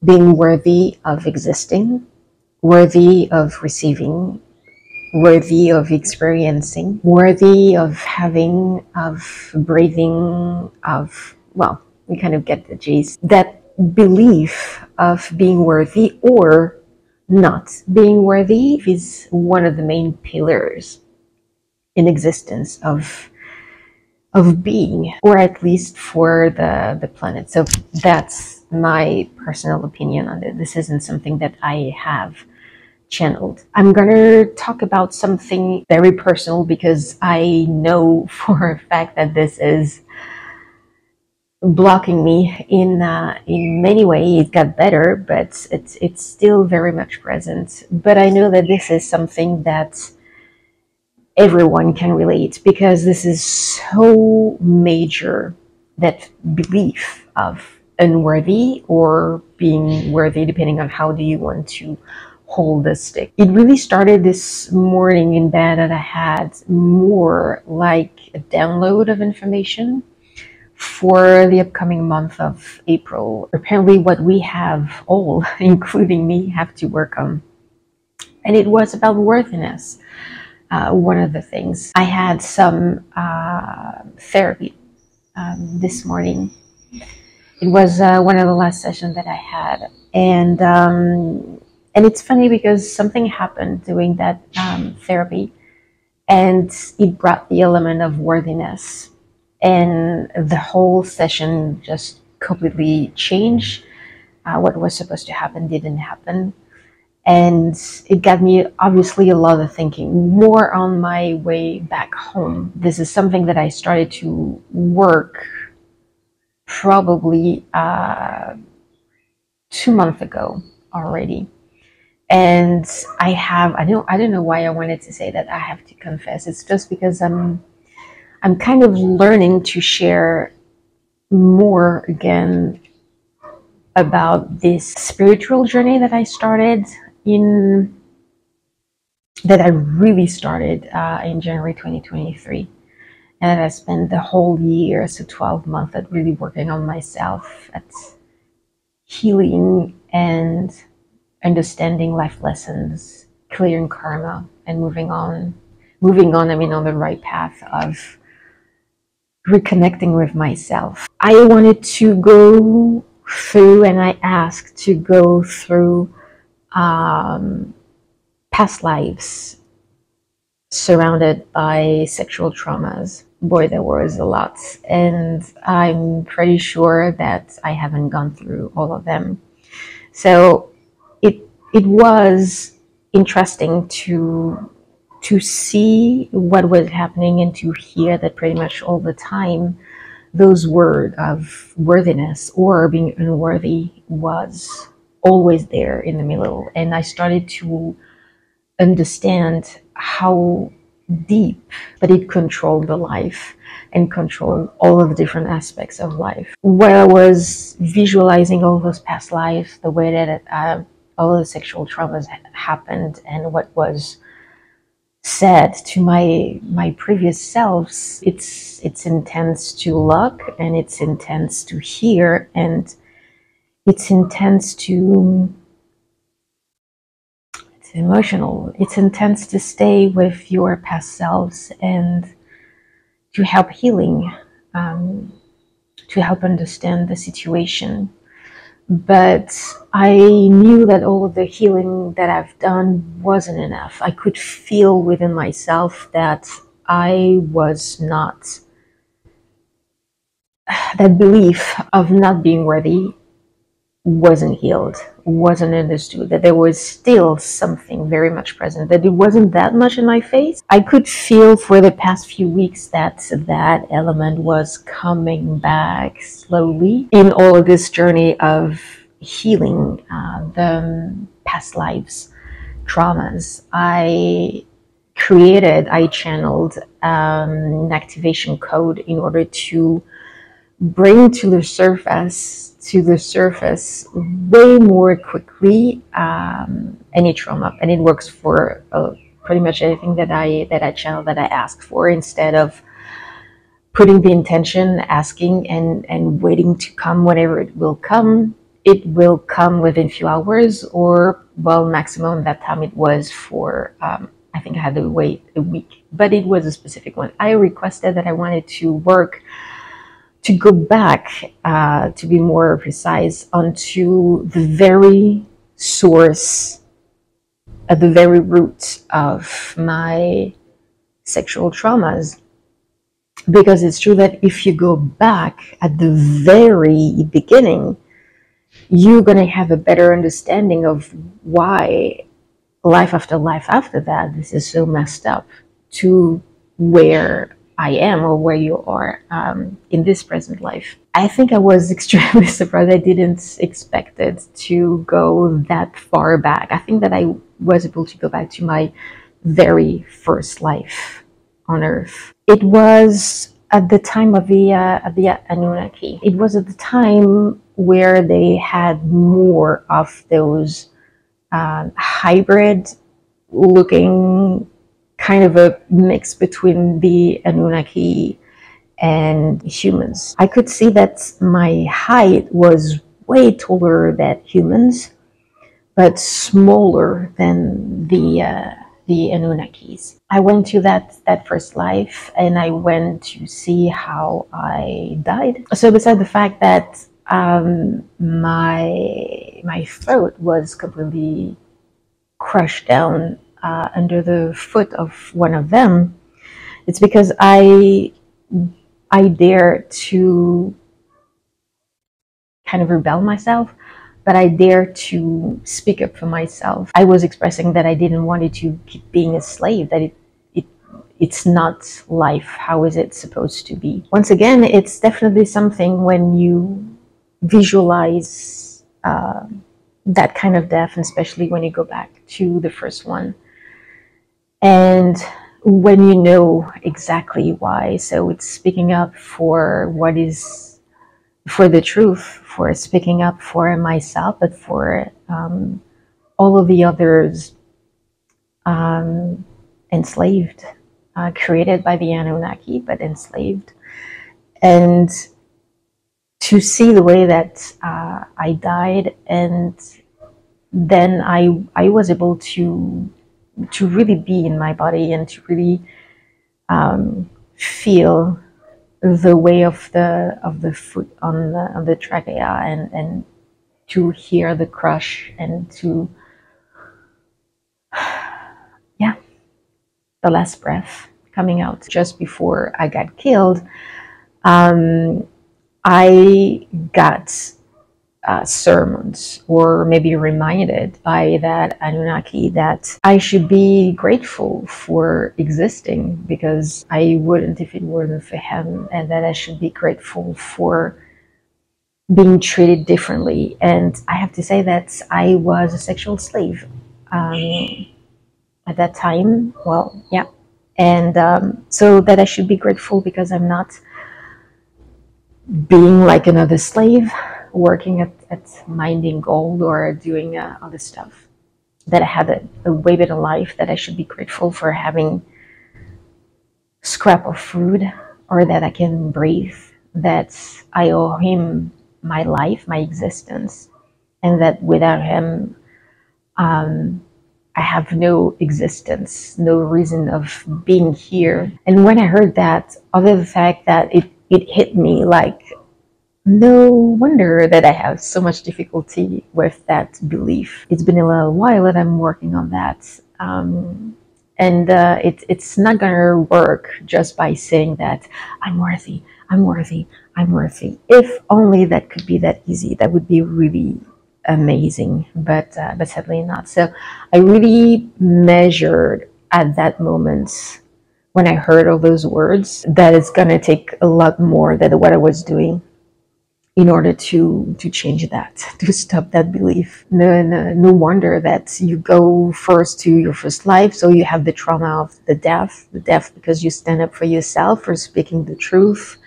being worthy of existing, worthy of receiving, worthy of experiencing, worthy of having, of breathing, of, well, we kind of get the gist. That belief of being worthy or not being worthy is one of the main pillars in existence of being, or at least for the planet. So that's my personal opinion on it. This isn't something that I have channeled. I'm gonna talk about something very personal because I know for a fact that this is blocking me in many ways. It got better, but it's still very much present. But I know that this is something that everyone can relate, because this is so major, that belief of unworthy or being worthy, depending on how do you want to hold the stick. It really started this morning in bed, that I had more like a download of information for the upcoming month of April. Apparently what we have all, including me, have to work on. And it was about worthiness. One of the things. I had some therapy this morning. It was one of the last sessions that I had. And it's funny because something happened during that therapy, and it brought the element of worthiness. And the whole session just completely changed. What was supposed to happen didn't happen. And it got me obviously a lot of thinking, more on my way back home. This is something that I started to work probably 2 months ago already. And I don't know why I wanted to say that. I have to confess, it's just because I'm kind of learning to share more again about this spiritual journey that I started that I really started in January 2023, and that I spent the whole year, so 12 months, at really working on myself, at healing and understanding life lessons, clearing karma, and moving on, I mean, on the right path of reconnecting with myself. I wanted to go through, and I asked to go through past lives surrounded by sexual traumas. Boy, there was a lot, and I'm pretty sure that I haven't gone through all of them. So it was interesting to see what was happening, and to hear that pretty much all the time those words of worthiness or being unworthy was always there in the middle. And I started to understand how deep, but it controlled the life and controlled all of the different aspects of life. While I was visualizing all those past lives, the way that all the sexual traumas happened, and what was said to my previous selves, it's intense to look, and it's intense to hear, and it's intense to, it's emotional, it's intense to stay with your past selves and to help healing, to help understand the situation. But I knew that all of the healing that I've done wasn't enough. I could feel within myself that I was not, that belief of not being worthy wasn't healed, wasn't understood, that there was still something very much present, that it wasn't that much in my face. I could feel for the past few weeks that that element was coming back slowly in all of this journey of healing the past lives traumas. I channeled an activation code in order to bring to the surface way more quickly any trauma, and it works for pretty much anything that I channel, that I ask for, instead of putting the intention, asking and waiting to come whenever it will come. it will come within a few hours, or well, maximum that time it was for, I think I had to wait a week, but it was a specific one. I requested that I wanted to work, to go back, to be more precise, onto the very source, at the very root of my sexual traumas. Because it's true that if you go back at the very beginning, you're going to have a better understanding of why life after that, this is so messed up, to where I am, or where you are, in this present life. I think I was extremely surprised. I didn't expect it to go that far back. I think that I was able to go back to my very first life on Earth. It was at the time of the Anunnaki. It was at the time where they had more of those hybrid looking, kind of a mix between the Anunnaki and humans. I could see that my height was way taller than humans, but smaller than the Anunnakis. I went to that first life, and I went to see how I died. So beside the fact that my throat was completely crushed down under the foot of one of them, it's because I dare to kind of rebel myself, but I dare to speak up for myself. I was expressing that I didn't want it to keep being a slave, that it's not life. How is it supposed to be? Once again, it's definitely something when you visualize that kind of death, and especially when you go back to the first one, and when you know exactly why. So it's speaking up for what is, for the truth, for speaking up for myself, but for all of the others enslaved, created by the Anunnaki, but enslaved. And to see the way that I died, and then I was able to really be in my body, and to really feel the way of the foot on the trachea, and to hear the crush, and to, yeah, the last breath coming out. Just before I got killed, I got sermons, or maybe reminded by that Anunnaki that I should be grateful for existing, because I wouldn't if it weren't for him, and that I should be grateful for being treated differently. And I have to say that I was a sexual slave at that time. Well, yeah. And so that I should be grateful, because I'm not being like another slave, working at minding gold, or doing other stuff. That I had a way better life, that I should be grateful for having scrap of food, or that I can breathe, that I owe him my life, my existence, and that without him, I have no existence, no reason of being here. And when I heard that, other than the fact that it hit me like, no wonder that I have so much difficulty with that belief. It's been a little while that I'm working on that. And it's not gonna work just by saying that I'm worthy, I'm worthy, I'm worthy. If only that could be that easy, that would be really amazing, but sadly not. So I really measured at that moment, when I heard all those words, that it's gonna take a lot more than what I was doing in order to change that, to stop that belief. No wonder that you go first to your first life, so you have the trauma of the death because you stand up for yourself, for speaking the truth,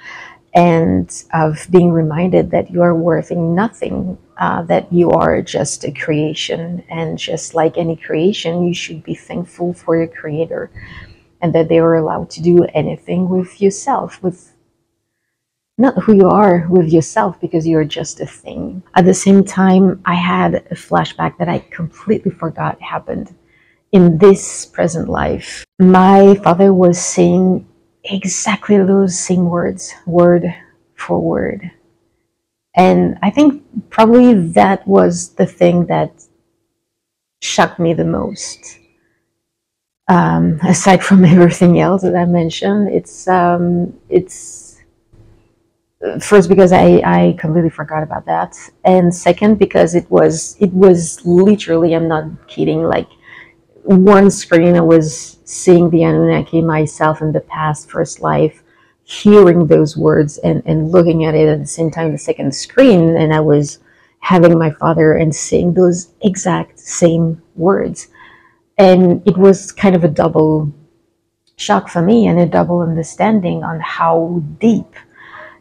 and of being reminded that you are worth nothing, that you are just a creation, and just like any creation, you should be thankful for your creator, and that they are allowed to do anything with yourself, with not who you are with yourself, because you're just a thing. At the same time, I had a flashback that I completely forgot happened in this present life. My father was saying exactly those same words, word for word. And I think probably that was the thing that shocked me the most. Aside from everything else that I mentioned, it's first because I completely forgot about that, and second because it was literally, I'm not kidding, like one screen I was seeing the Anunnaki, myself in the past first life, hearing those words and looking at it at the same time, the second screen, and I was having my father and saying those exact same words. And it was kind of a double shock for me and a double understanding on how deep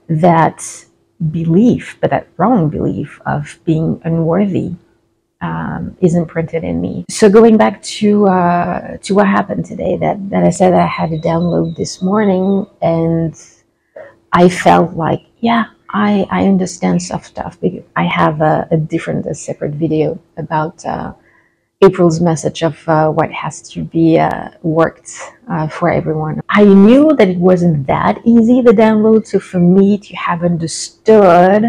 that belief, but that wrong belief of being unworthy, is imprinted in me. So going back to what happened today, that I said that I had to download this morning, and I felt like, yeah, I understand soft stuff. Because I have a separate video about April's message of what has to be worked for everyone. I knew that it wasn't that easy, the download, so for me to have understood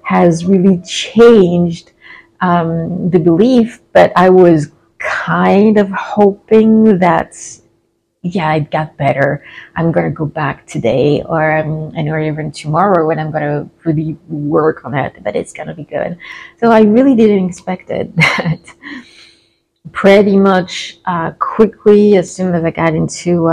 has really changed the belief, but I was kind of hoping that, yeah, it got better. I'm going to go back today, or even tomorrow, when I'm going to really work on it, but it's going to be good. So I really didn't expect it. That pretty much quickly, as soon as I got into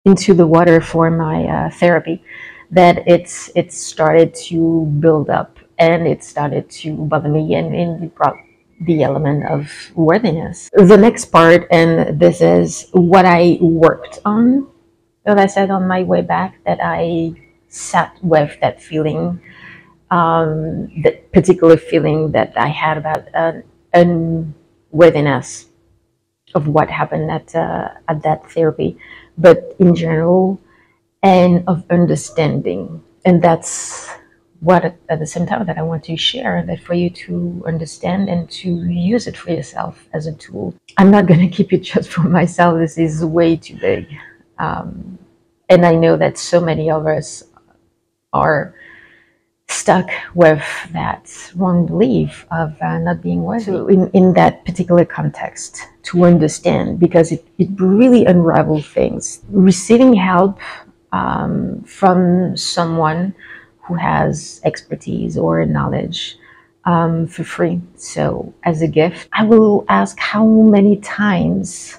the water for my therapy, that it started to build up, and it started to bother me, and it brought the element of worthiness. The next part, and this is what I worked on, that I said on my way back, that I sat with that feeling, that particular feeling that I had about unworthiness of what happened at that therapy, but in general, and of understanding. And that's what, at the same time, that I want to share, that for you to understand and to use it for yourself as a tool. I'm not going to keep it just for myself. This is way too big. And I know that so many of us are stuck with that wrong belief of not being worthy. So in that particular context, to understand, because it really unravels things. Receiving help from someone who has expertise or knowledge for free, so as a gift, I will ask how many times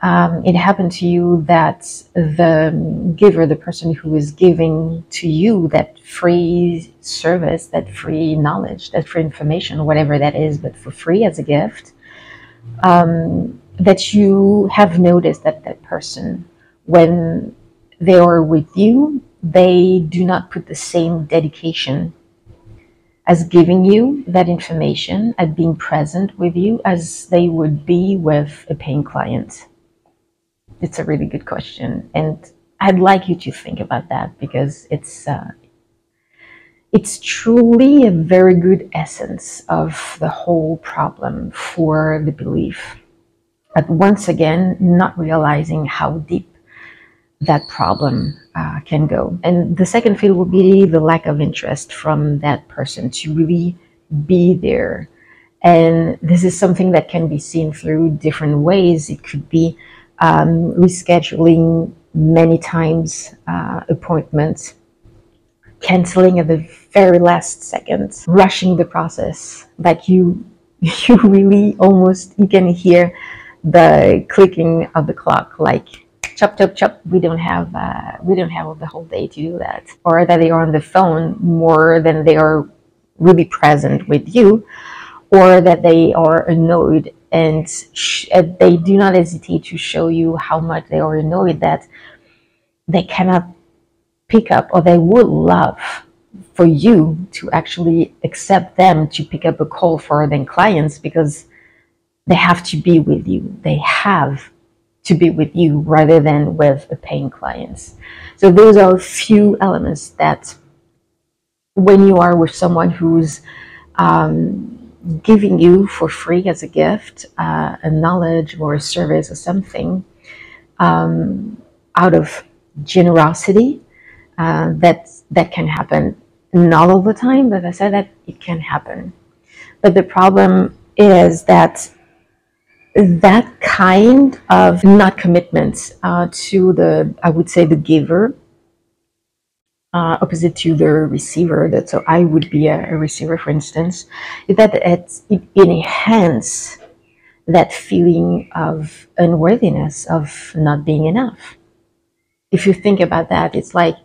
it happened to you that the giver, the person who is giving to you that free service, that free knowledge, that free information, whatever that is, but for free as a gift, that you have noticed that that person, when they are with you, they do not put the same dedication as giving you that information, at being present with you, as they would be with a paying client. It's a really good question, and I'd like you to think about that, because it's truly a very good essence of the whole problem for the belief. But once again, not realizing how deep that problem can go. And the second field will be the lack of interest from that person to really be there. And this is something that can be seen through different ways. It could be rescheduling many times appointments, canceling at the very last second, rushing the process. Like you really almost, you can hear the clicking of the clock, like chop, chop, chop. We don't have the whole day to do that. Or that they are on the phone more than they are really present with you, or that they are annoyed, and they do not hesitate to show you how much they are annoyed that they cannot pick up, or they would love for you to actually accept them to pick up a call for their clients, because they have to be with you. They have to be with you rather than with a paying clients. So those are a few elements that when you are with someone who's giving you for free as a gift a knowledge or a service or something out of generosity, that can happen. Not all the time, but I said that it can happen. But the problem is that that kind of not commitment to the, I would say, the giver, opposite to the receiver. That so I would be a receiver, for instance, is that it enhances that feeling of unworthiness, of not being enough. If you think about that, it's like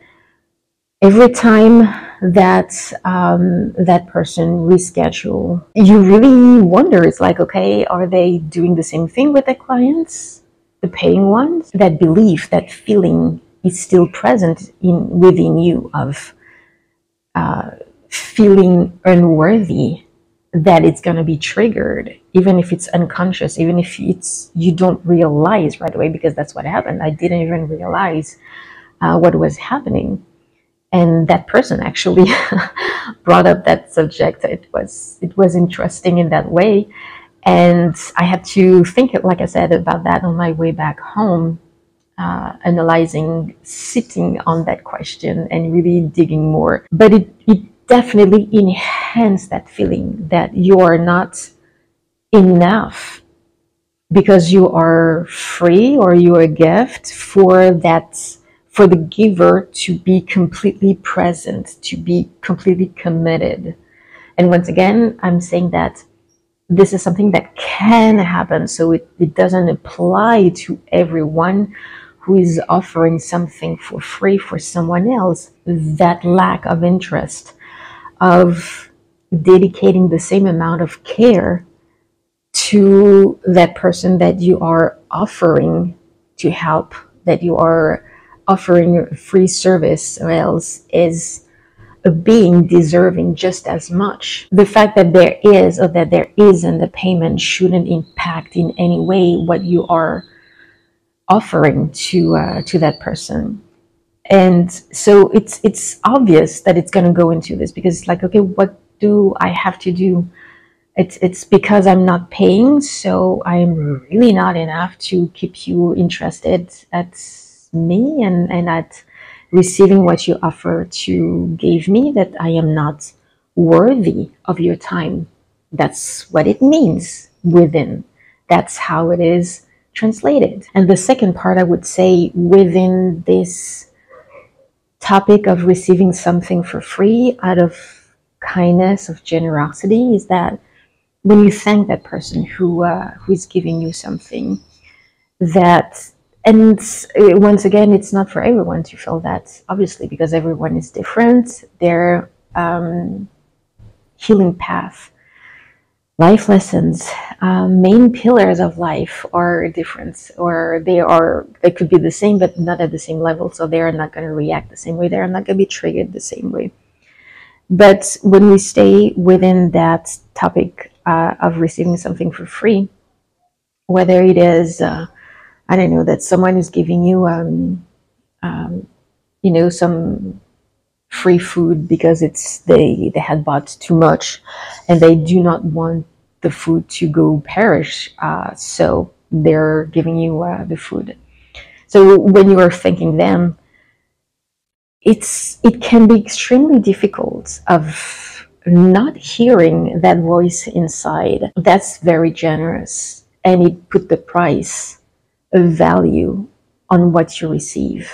every time that that person reschedule, you really wonder. It's like, okay, are they doing the same thing with their clients, the paying ones? That belief, that feeling is still present within you of feeling unworthy, that it's going to be triggered, even if it's unconscious, even if it's you don't realize right away, because that's what happened. I didn't even realize what was happening. And that person actually brought up that subject. It was interesting in that way, and I had to think, like I said, about that on my way back home, analyzing, sitting on that question, and really digging more. But it definitely enhanced that feeling that you are not enough because you are free, or you are a gift for that, for the giver to be completely present, to be completely committed. And once again, I'm saying that this is something that can happen, so it doesn't apply to everyone who is offering something for free for someone else. That lack of interest, of dedicating the same amount of care to that person that you are offering to help, that you are offering a free service or else, is a being deserving just as much. The fact that there is or that there isn't a payment shouldn't impact in any way what you are offering to that person. And so it's obvious that it's going to go into this, because it's like, okay, what do I have to do? It's because I'm not paying, so I'm really not enough to keep you interested at me and at receiving what you offer to give me, that I am not worthy of your time. That's what it means within. That's how it is translated. And the second part, I would say, within this topic of receiving something for free out of kindness, of generosity, is that when you thank that person who is giving you something, that, and once again, it's not for everyone to feel that, obviously, because everyone is different. Their healing path, life lessons, main pillars of life are different, or they could be the same but not at the same level, so they are not going to react the same way, they are not going to be triggered the same way. But when we stay within that topic of receiving something for free, whether it is I don't know, that someone is giving you some free food because they had bought too much and they do not want the food to go perish, so they're giving you the food. So when you are thanking them, it can be extremely difficult of not hearing that voice inside. That's very generous, and it put the price of value on what you receive.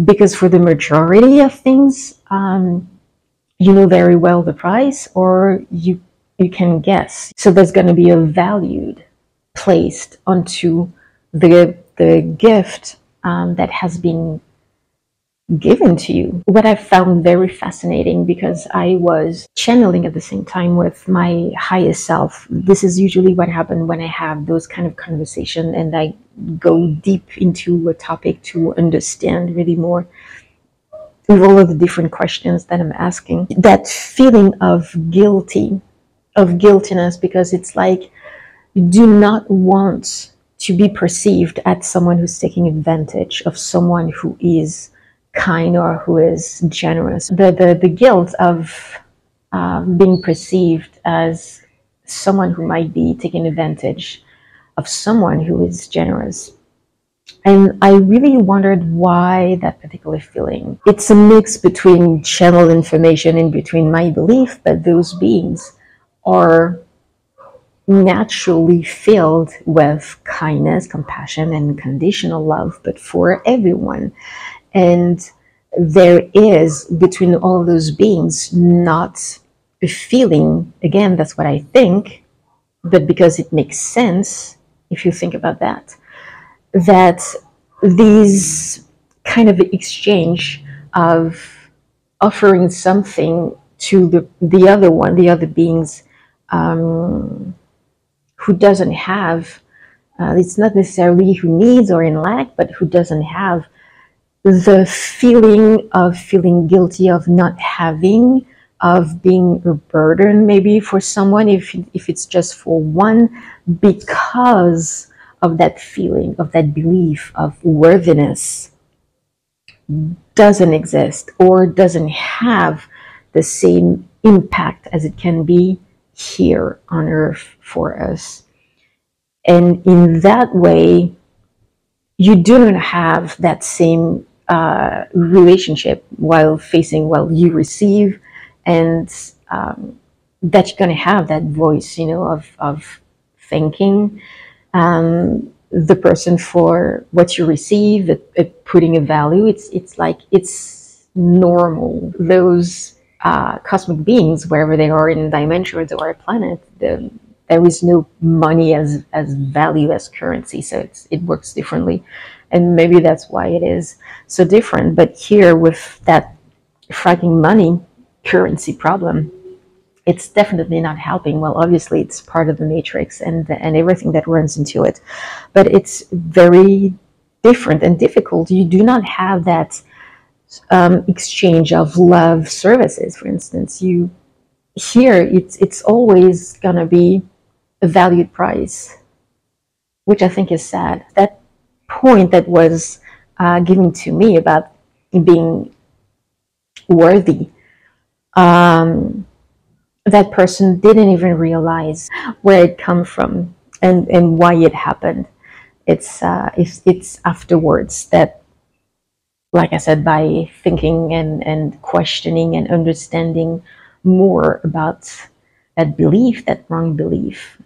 Because for the majority of things, you know very well the price, or you can guess. So there's going to be a value placed onto the gift that has been given to you. What I found very fascinating, because I was channeling at the same time with my highest self. This is usually what happens when I have those kind of conversation and I go deep into a topic to understand really more with all of the different questions that I'm asking. That feeling of guiltiness, because it's like you do not want to be perceived as someone who's taking advantage of someone who is kind or who is generous. The guilt of being perceived as someone who might be taking advantage of someone who is generous. And I really wondered why that particular feeling. It's a mix between channeled information and between my belief that those beings are naturally filled with kindness, compassion, and conditional love, but for everyone. And there is between all of those beings not a feeling, again, that's what I think, but because it makes sense if you think about that, that these kind of exchange of offering something to the other one, the other beings, who doesn't have, it's not necessarily who needs or in lack, but who doesn't have the feeling of feeling guilty of not having, of being a burden maybe for someone, if it's just for one, because of that feeling, of that belief of worthiness doesn't exist or doesn't have the same impact as it can be here on earth for us. And in that way, you do not have that same relationship while you receive, and that you're going to have that voice, of thanking the person for what you receive, putting a value. It's like it's normal. Those cosmic beings, wherever they are in dimensions or a planet, there is no money as value, as currency, so it works differently, and maybe that's why it is so different. But here, with that fracking money currency problem, it's definitely not helping. Well, obviously it's part of the matrix and everything that runs into it, but it's very different and difficult. You do not have that exchange of love services, for instance. It's always gonna be a valued price, which I think is sad. That point that was given to me about being worthy, that person didn't even realize where it come from and why it happened. It's afterwards that, like I said, by thinking and questioning and understanding more about that belief, that wrong belief,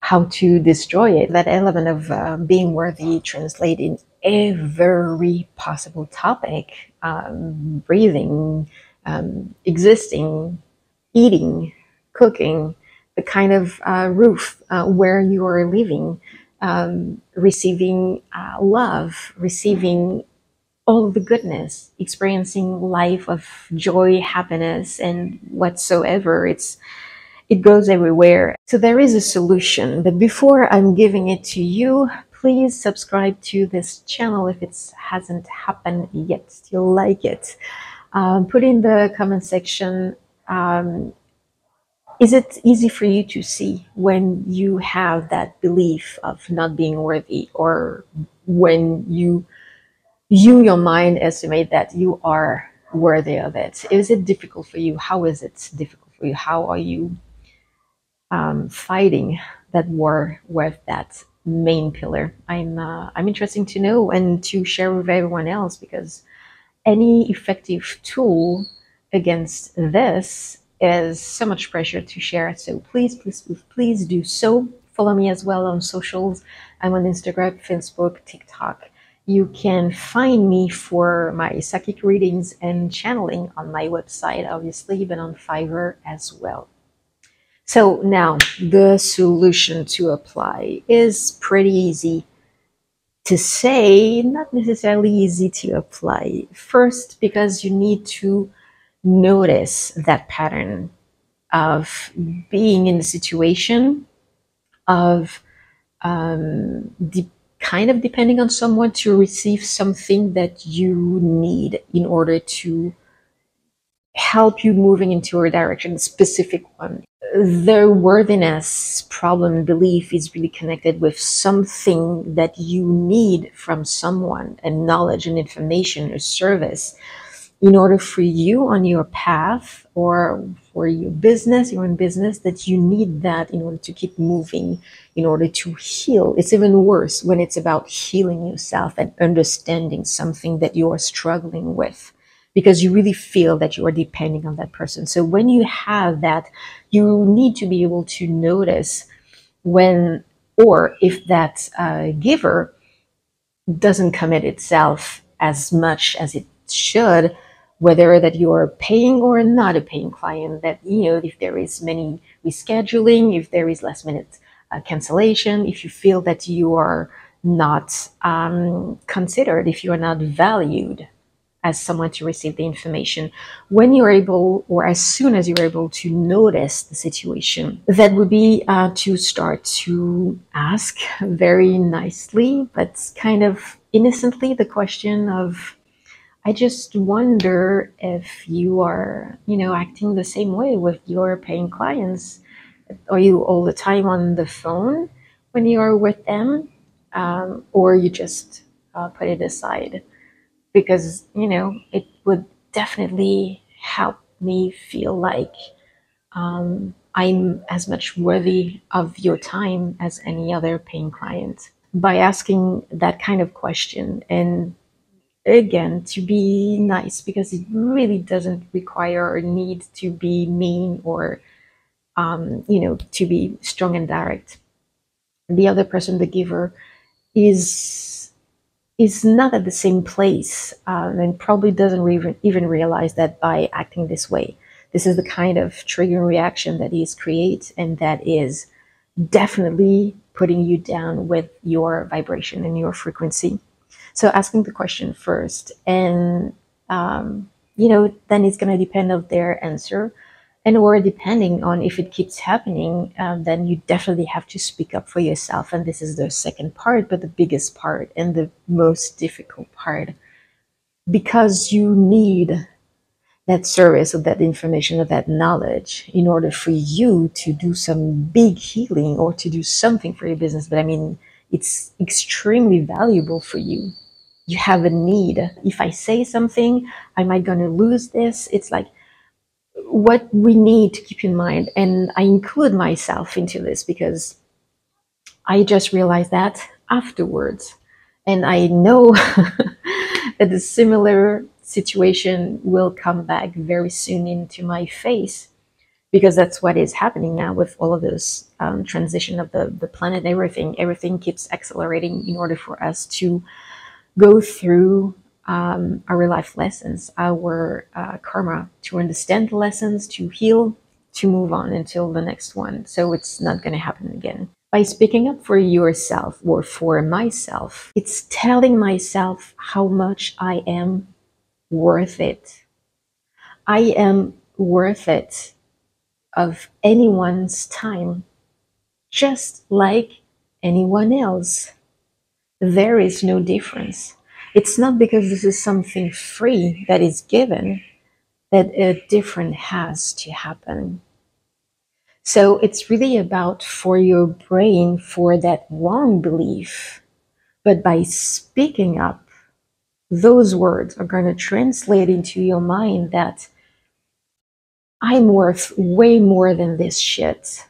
how to destroy it. That element of being worthy translate in every possible topic: breathing, existing, eating, cooking, the kind of roof where you are living, receiving love, receiving all of the goodness, experiencing life of joy, happiness, and whatsoever. It goes everywhere. So there is a solution, but before I'm giving it to you, please subscribe to this channel if it hasn't happened yet. You'll like it. Put in the comment section, is it easy for you to see when you have that belief of not being worthy, or when your mind estimate that you are worthy of it? Is it difficult for you? How is it difficult for you? How are you fighting that war with that main pillar? I'm interested to know and to share with everyone else, because any effective tool against this is so much pressure to share. So please do so. Follow me as well on socials. I'm on Instagram, Facebook, TikTok. You can find me for my psychic readings and channeling on my website, obviously, but on Fiverr as well. So now the solution to apply is pretty easy to say, not necessarily easy to apply. First, because you need to notice that pattern of being in the situation of kind of depending on someone to receive something that you need in order to help you moving into a direction, a specific one. The worthiness problem belief is really connected with something that you need from someone, and knowledge and information or service, in order for you on your path, or for your business, your own business, that you need that in order to keep moving, in order to heal. It's even worse when it's about healing yourself and understanding something that you are struggling with, because you really feel that you are depending on that person. So when you have that, you need to be able to notice when, or if that giver doesn't commit itself as much as it should, whether that you're paying or not a paying client, that, if there is many rescheduling, if there is last minute cancellation, if you feel that you are not considered, if you are not valued as someone to receive the information, when you're able, or as soon as you're able to notice the situation, that would be to start to ask very nicely, but kind of innocently, the question of, I just wonder if you are, acting the same way with your paying clients. Are you all the time on the phone when you are with them? Or you just put it aside? Because it would definitely help me feel like I'm as much worthy of your time as any other paying client. By asking that kind of question, and again, to be nice, because it really doesn't require or need to be mean, or to be strong and direct. The other person, the giver, is not at the same place, and probably doesn't even realize that by acting this way, this is the kind of triggering reaction that is create, and that is definitely putting you down with your vibration and your frequency. So asking the question first, and then it's going to depend on their answer, and or depending on if it keeps happening, then you definitely have to speak up for yourself. And this is the second part, but the biggest part and the most difficult part, because you need that service, or that information, or that knowledge, in order for you to do some big healing, or to do something for your business. But I mean, it's extremely valuable for you. You have a need. If I say something, am I going to lose this? It's like, what we need to keep in mind, and I include myself into this because I just realized that afterwards. And I know that a similar situation will come back very soon into my face, because that's what is happening now with all of those transition of the planet. Everything keeps accelerating in order for us to go through our real life lessons, our karma, to understand the lessons, to heal, to move on until the next one. So it's not going to happen again. By speaking up for yourself, or for myself, it's telling myself how much I am worth it. I am worth it of anyone's time, just like anyone else. There is no difference. It's not because this is something free that is given that a difference has to happen. So it's really about, for your brain, for that wrong belief. But by speaking up, those words are going to translate into your mind that I'm worth way more than this shit.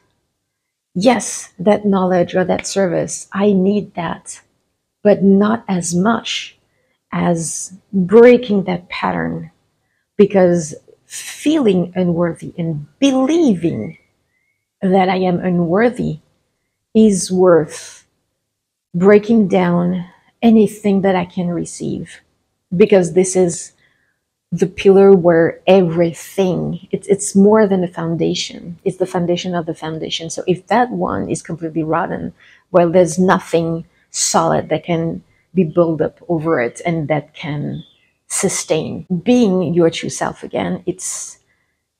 Yes, that knowledge or that service, I need that, but not as much as breaking that pattern. Because feeling unworthy and believing that I am unworthy is worth breaking down anything that I can receive. Because this is the pillar where everything, it's more than a foundation. It's the foundation of the foundation. So if that one is completely rotten, well, there's nothing solid that can be built up over it and that can sustain. Being your true self again, it's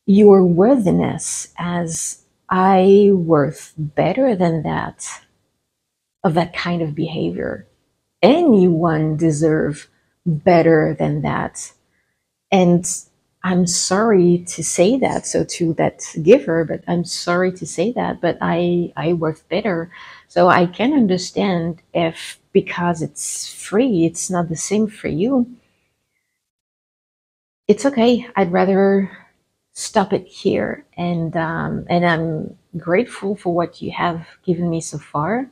your worthiness as, I worth better than that, of that kind of behavior. Anyone deserve better than that. And I'm sorry to say that. So to that giver, but I'm sorry to say that, but I worth better. So I can understand if because it's free, it's not the same for you. It's okay. I'd rather stop it here. And I'm grateful for what you have given me so far,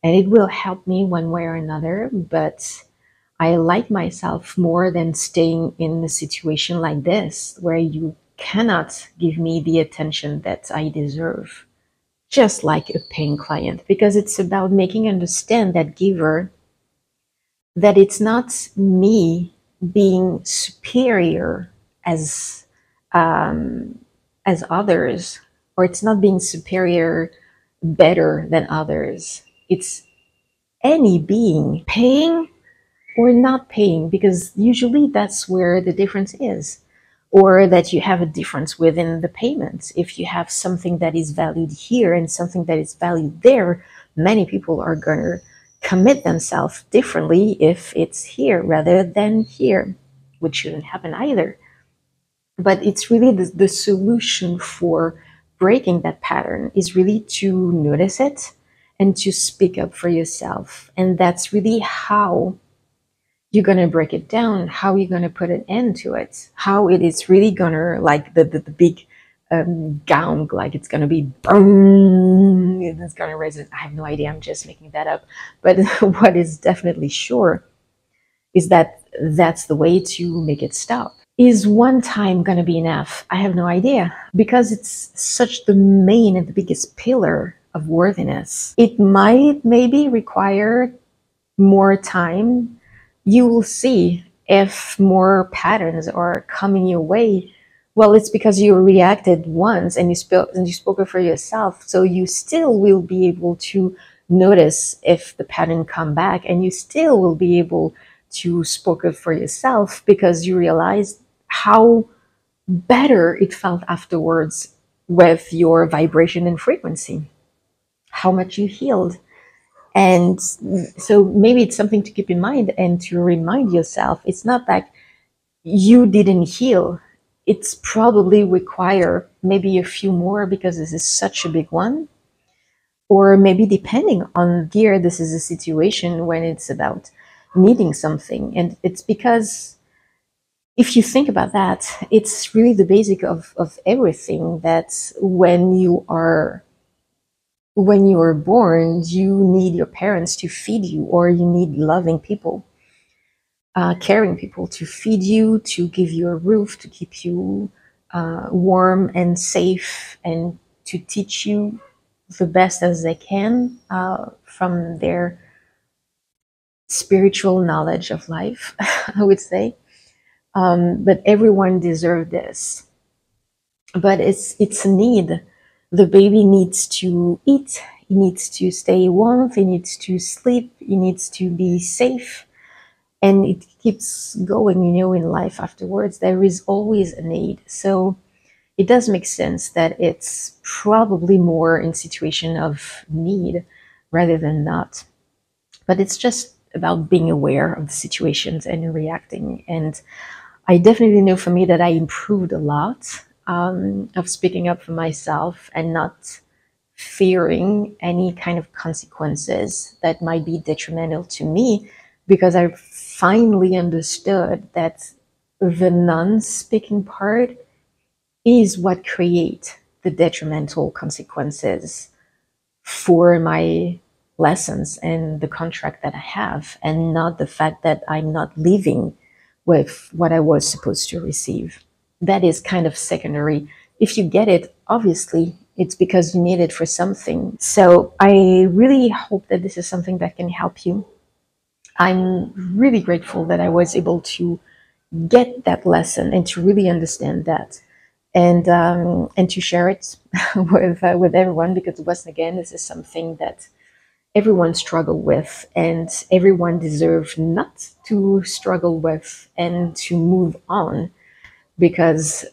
and it will help me one way or another. But I like myself more than staying in a situation like this where you cannot give me the attention that I deserve, just like a paying client, because it's about making understand that giver that it's not me being superior as as others, or it's not being superior better than others. It's any being paying or not paying, because usually that's where the difference is, or that you have a difference within the payments. If you have something that is valued here and something that is valued there, many people are going to commit themselves differently if it's here rather than here, which shouldn't happen either. But it's really the solution for breaking that pattern is really to notice it and to speak up for yourself. And that's really how you're going to break it down, how you're going to put an end to it, how it is really going to, like the big gong, like it's going to be boom, and it's going to raise it. I have no idea. I'm just making that up. But what is definitely sure is that that's the way to make it stop. Is one time going to be enough? I have no idea, because it's such the main and the biggest pillar of worthiness. It might maybe require more time. You will see if more patterns are coming your way. Well, it's because you reacted once and you spoke it for yourself. So you still will be able to notice if the pattern come back, and you still will be able to spoke it for yourself because you realized how better it felt afterwards with your vibration and frequency, how much you healed. And so maybe it's something to keep in mind and to remind yourself. It's not that you didn't heal. It's probably require maybe a few more because this is such a big one. Or maybe depending on here, this is a situation when it's about needing something. And it's because if you think about that, it's really the basic of everything, that when you are born, you need your parents to feed you, or you need loving people, caring people to feed you, to give you a roof, to keep you warm and safe, and to teach you the best as they can from their spiritual knowledge of life, I would say. But everyone deserves this. But it's a need. The baby needs to eat, he needs to stay warm, he needs to sleep, he needs to be safe, and it keeps going, in life afterwards. There is always a need. So it does make sense that it's probably more in situation of need rather than not. But it's just about being aware of the situations and reacting. And I definitely know for me that I improved a lot of speaking up for myself and not fearing any kind of consequences that might be detrimental to me, because I finally understood that the non-speaking part is what create the detrimental consequences for my lessons and the contract that I have, and not the fact that I'm not living with what I was supposed to receive. That is kind of secondary. If you get it, obviously, it's because you need it for something. So I really hope that this is something that can help you. I'm really grateful that I was able to get that lesson and to really understand that, and to share it with everyone, because once again, this is something that everyone struggle with, and everyone deserves not to struggle with, and to move on, because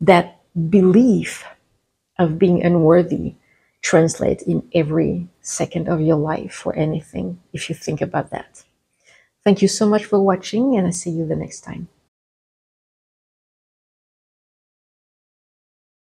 that belief of being unworthy translates in every second of your life or anything, if you think about that. Thank you so much for watching, and I see you the next time.